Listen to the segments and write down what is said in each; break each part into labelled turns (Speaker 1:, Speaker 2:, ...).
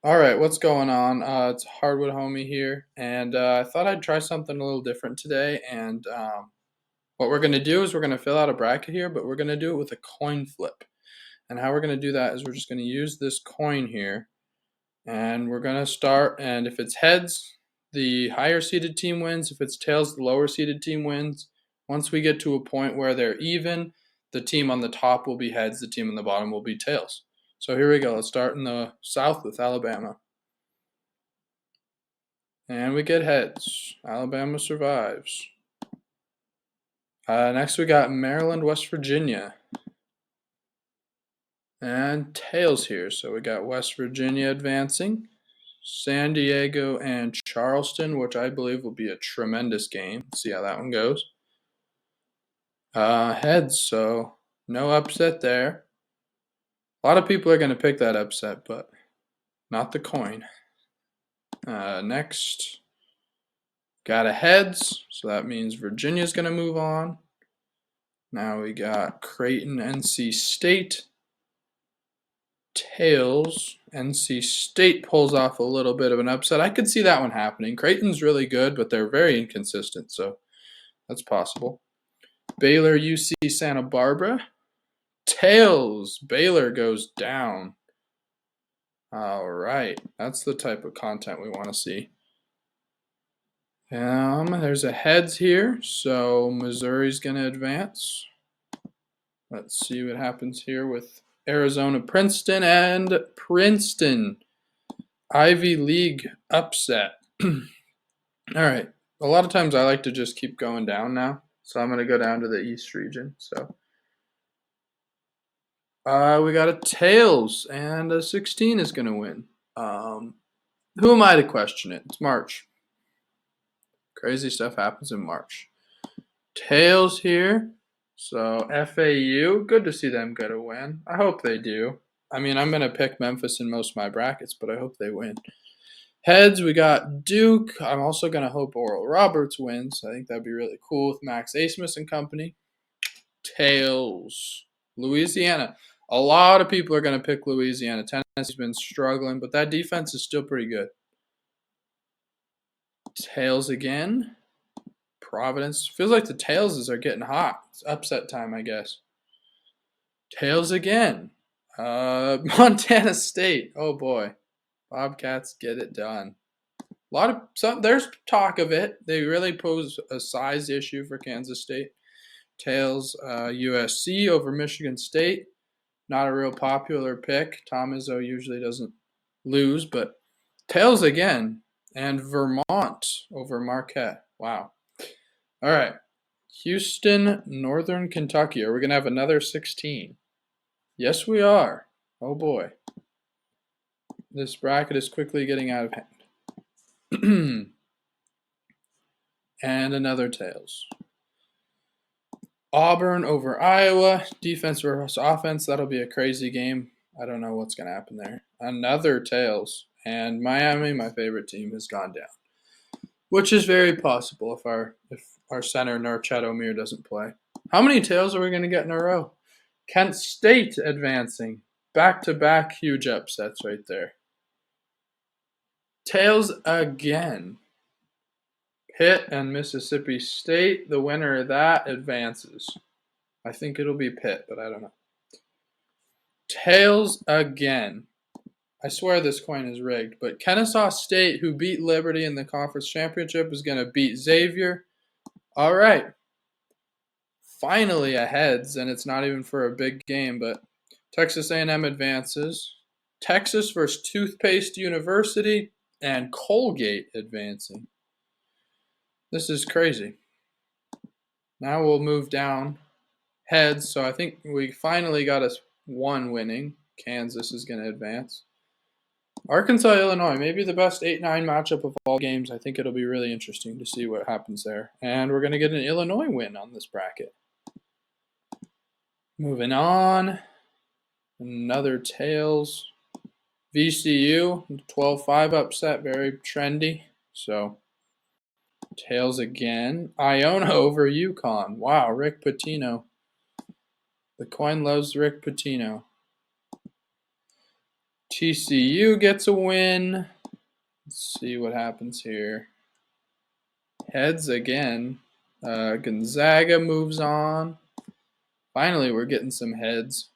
Speaker 1: All right, what's going on? It's Hardwood Homie here, and I thought I'd try something a little different today. And what we're going to do is we're going to fill out a bracket here, but we're going to do it with a coin flip. And how we're going to do that is we're just going to use this coin here, and we're going to start. And if it's heads, the higher seeded team wins. If it's tails, the lower seeded team wins. Once we get to a point where they're even, the team on the top will be heads, the team on the bottom will be tails. So here we go. Let's start in the South with Alabama. And we get heads. Alabama survives. Next we got Maryland, West Virginia. And tails here. So we got West Virginia advancing. San Diego and Charleston, which I believe will be a tremendous game. Let's see how that one goes. Heads, so no upset there. A lot of people are going to pick that upset, but not the coin. Next, got a heads, so that means Virginia's going to move on. Now we got Creighton, NC State. Tails, NC State pulls off a little bit of an upset. I could see that one happening. Creighton's really good, but they're very inconsistent, so that's possible. Baylor, UC Santa Barbara. Tails, Baylor goes down. All right, that's the type of content we want to see. There's a heads here, so Missouri's going to advance. Let's see what happens here with Arizona, Princeton, and Princeton. Ivy League upset. All right. A lot of times I like to just keep going down now. So I'm going to go down to the East region. So we got a tails, and a 16 is going to win. Who am I to question it? It's March. Crazy stuff happens in March. Tails here. So FAU, good to see them get a win. I hope they do. I mean, I'm going to pick Memphis in most of my brackets, but I hope they win. Heads, we got Duke. I'm also going to hope Oral Roberts wins. I think that'd be really cool with Max Asmus and company. Tails, Louisiana. A lot of people are going to pick Louisiana. Tennessee's been struggling, but that defense is still pretty good. Tails again. Providence. Feels like the Tailses are getting hot. It's upset time, I guess. Tails again. Montana State. Oh boy. Bobcats get it done. There's talk of it. They really pose a size issue for Kansas State. Tails, USC over Michigan State. Not a real popular pick. Tom Izzo usually doesn't lose, but tails again. And Vermont over Marquette. Wow. All right. Houston, Northern Kentucky. Are we going to have another 16? Yes, we are. Oh boy. This bracket is quickly getting out of hand. And another tails. Auburn over Iowa. Defense versus offense. That'll be a crazy game. I don't know what's going to happen there. Another tails. And Miami, my favorite team, has gone down. Which is very possible if our center, Norchet Omir, doesn't play. How many tails are we going to get in a row? Kent State advancing. Back-to-back huge upsets right there. Tails again. Pitt and Mississippi State. The winner of that advances. I think it'll be Pitt, but I don't know. Tails again. I swear this coin is rigged, but Kennesaw State, who beat Liberty in the conference championship, is going to beat Xavier. All right. Finally a heads, and it's not even for a big game, but Texas A&M advances. Texas versus Toothpaste University and Colgate advancing. This is crazy. Now we'll move down. Heads, so I think we finally got us one winning. Kansas is going to advance. Arkansas, Illinois, maybe the best 8-9 matchup of all games. I think it'll be really interesting to see what happens there. And we're going to get an Illinois win on this bracket. Moving on. Another tails. VCU, 12-5 upset, very trendy. So, tails again. Iona over UConn. Wow, Rick Pitino. The coin loves Rick Pitino. TCU gets a win. Let's see what happens here. Heads again. Gonzaga moves on. Finally, we're getting some heads.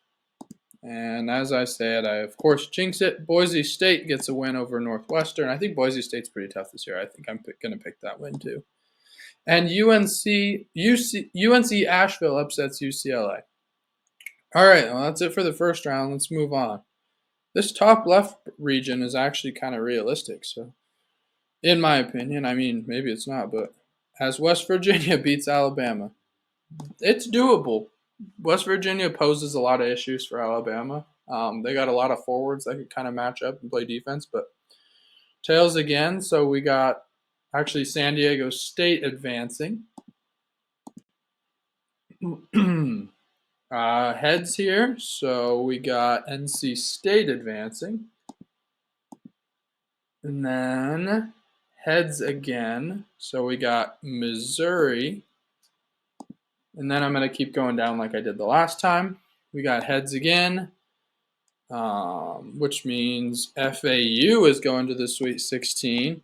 Speaker 1: And as I said, I of course jinx it. Boise State gets a win over Northwestern. I think Boise State's pretty tough this year. I think I'm going to pick that win too. And UNC Asheville upsets UCLA. All right, well, that's it for the first round. Let's move on. This top left region is actually kind of realistic. So, in my opinion, I mean, maybe it's not, but as West Virginia beats Alabama, it's doable. West Virginia poses a lot of issues for Alabama. They got a lot of forwards that could kind of match up and play defense, but tails again. So we got actually San Diego State advancing. Heads here. So we got NC State advancing. And then heads again. So we got Missouri. And then I'm going to keep going down like I did the last time. We got heads again, which means FAU is going to the Sweet 16.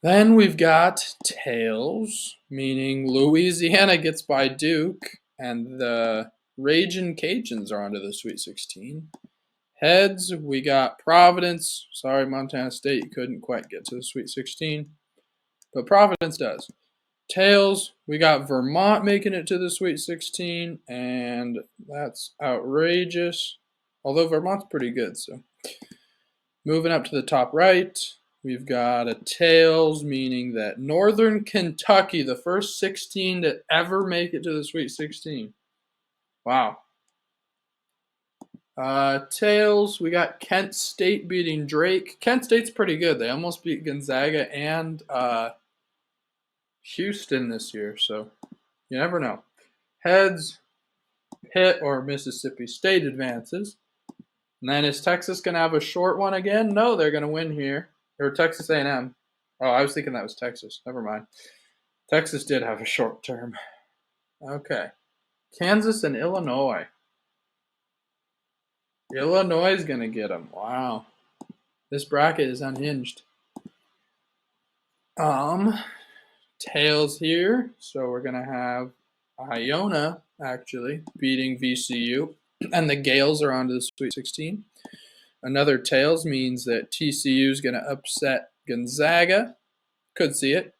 Speaker 1: Then we've got tails, meaning Louisiana gets by Duke, and the Ragin' Cajuns are onto the Sweet 16. Heads, we got Providence. Sorry, Montana State couldn't quite get to the Sweet 16, but Providence does. Tails, we got Vermont making it to the Sweet 16, and that's outrageous. Although Vermont's pretty good, so. Moving up to the top right, we've got a tails, meaning that Northern Kentucky, the first 16 to ever make it to the Sweet 16. Wow. Tails, we got Kent State beating Drake. Kent State's pretty good. They almost beat Gonzaga and Houston this year, so you never know. Heads, Pitt or Mississippi State advances. And then is Texas going to have a short one again? No, they're going to win here. Or Texas A&M. Oh, I was thinking that was Texas. Never mind. Texas did have a short term. Okay. Kansas and Illinois. Illinois is going to get them. Wow. This bracket is unhinged. Tails here. So we're going to have Iona, actually, beating VCU. And the Gales are on to the Sweet 16. Another tails means that TCU is going to upset Gonzaga. Could see it.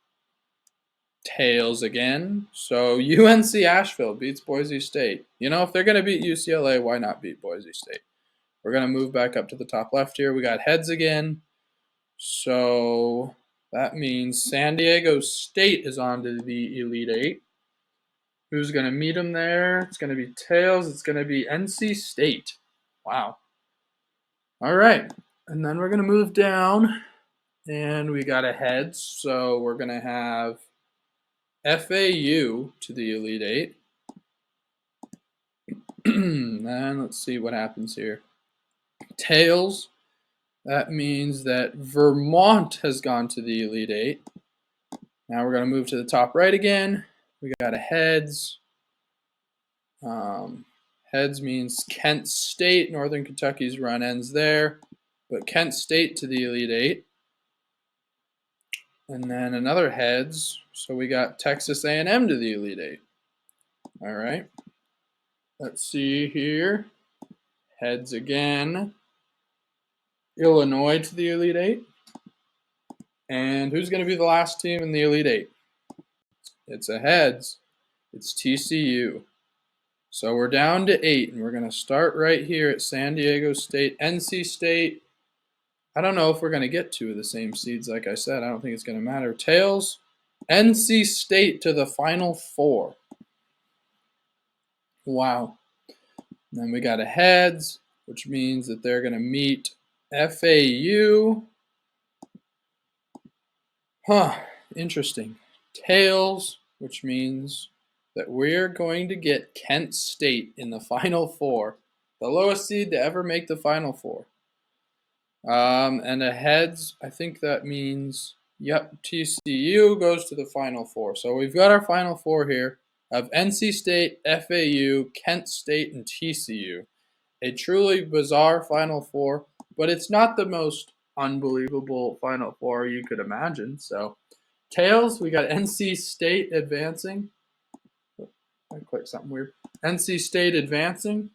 Speaker 1: Tails again. So UNC Asheville beats Boise State. You know, if they're going to beat UCLA, why not beat Boise State? We're going to move back up to the top left here. We got heads again. So that means San Diego State is on to the Elite Eight. Who's going to meet them there? It's going to be tails. It's going to be NC State. Wow. All right. And then we're going to move down. And we got a heads. So we're going to have FAU to the Elite Eight. And let's see what happens here. Tails. That means that Vermont has gone to the Elite Eight. Now we're going to move to the top right again. We got a heads. Heads means Kent State. Northern Kentucky's run ends there. But Kent State to the Elite Eight. And then another heads. So we got Texas A&M to the Elite Eight. All right. Let's see here. Heads again. Illinois to the Elite Eight. And who's going to be the last team in the Elite Eight? It's a heads. It's TCU. So we're down to 8, and we're going to start right here at San Diego State. NC State, I don't know if we're going to get 2 of the same seeds, like I said. I don't think it's going to matter. Tails, NC State to the Final Four. Wow. And then we got a heads, which means that they're going to meet FAU. Interesting. Tails, which means that we're going to get Kent State in the Final Four. The lowest seed to ever make the Final Four. And a heads, I think that means, yep, TCU goes to the Final Four. So we've got our Final Four here of NC State, FAU, Kent State, and TCU. A truly bizarre Final Four, but it's not the most unbelievable Final Four you could imagine. So, tails, we got NC State advancing. I clicked something weird. NC State advancing.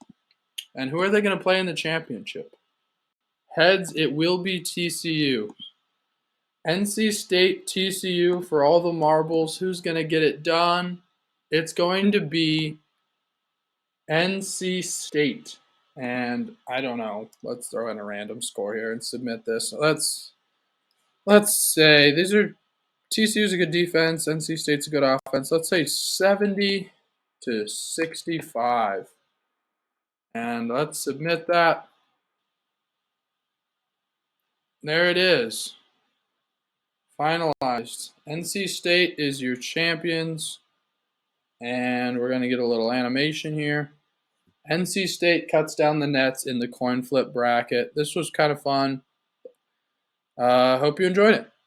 Speaker 1: And who are they going to play in the championship? Heads, it will be TCU. NC State, TCU for all the marbles. Who's going to get it done? It's going to be NC State. And I don't know. Let's throw in a random score here and submit this. Let's say these are TCU's a good defense, NC State's a good offense. Let's say 70-65. And let's submit that. There it is. Finalized. NC State is your champions. And we're going to get a little animation here. NC State cuts down the nets in the coin flip bracket. This was kind of fun. Hope you enjoyed it.